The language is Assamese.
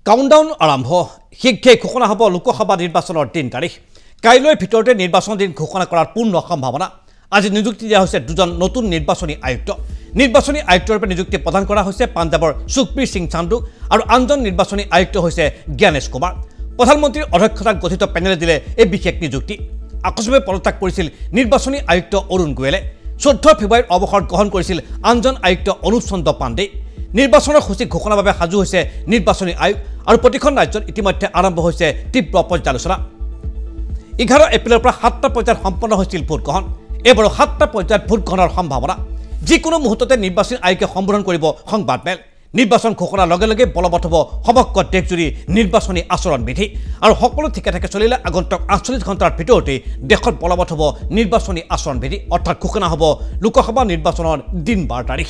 কাউণ্টডাউন আৰম্ভ শীঘ্ৰে ঘোষণা হ'ব লোকসভা নিৰ্বাচনৰ দিন তাৰিখ কাইলৈৰ ভিতৰতে নিৰ্বাচন দিন ঘোষণা কৰাৰ পূৰ্ণ সম্ভাৱনা আজি নিযুক্তি দিয়া হৈছে দুজন নতুন নিৰ্বাচনী আয়ুক্তৰ ৰূপে নিযুক্তি প্ৰদান কৰা হৈছে পাঞ্জাবৰ সুখবীৰ সিং চান্দু আৰু আনজন নিৰ্বাচনী আয়ুক্ত হৈছে জ্ঞানেশ কুমাৰ প্ৰধানমন্ত্ৰীৰ অধ্যক্ষতাত গঠিত পেনেলে দিলে এই বিশেষ নিযুক্তি আকস্মিকভাৱে পদত্যাগ কৰিছিল নিৰ্বাচনী আয়ুক্ত অৰুণ গোয়েলে 14 ফেব্ৰুৱাৰীত অৱসৰ গ্ৰহণ কৰিছিল আনজন আয়ুক্ত অনুপ চন্দ্ৰ পাণ্ডে নিৰ্বাচনৰ সূচী ঘোষণাৰ বাবে সাজু হৈছে নিৰ্বাচনী আয়োগ আৰু প্ৰতিখন ৰাজ্যত ইতিমধ্যে আৰম্ভ হৈছে তীব্ৰ পৰ্যালোচনা 11 এপ্ৰিলৰ পৰা 7টা পৰ্যায়ত সম্পন্ন হৈছিল ভোটগ্ৰহণ এবাৰ 7টা পৰ্যায়ত ভোটগ্ৰহণৰ সম্ভাৱনা যিকোনো মুহূৰ্ততে নিৰ্বাচনী আয়োগে সম্বোধন কৰিব সংবাদমেল নিৰ্বাচন ঘোষণাৰ লগে লগে বলবৎ হ'ব সমগ্ৰ দেশজুৰি নিৰ্বাচনী আচৰণ বিধি আৰু সকলো ঠিকে থাকে চলিলে আগন্তুক 48 ঘণ্টাৰ ভিতৰতে দেশত বলবৎ হ'ব নিৰ্বাচনী আচৰণ বিধি অৰ্থাৎ ঘোষণা হ'ব লোকসভা নিৰ্বাচনৰ দিন বাৰ তাৰিখ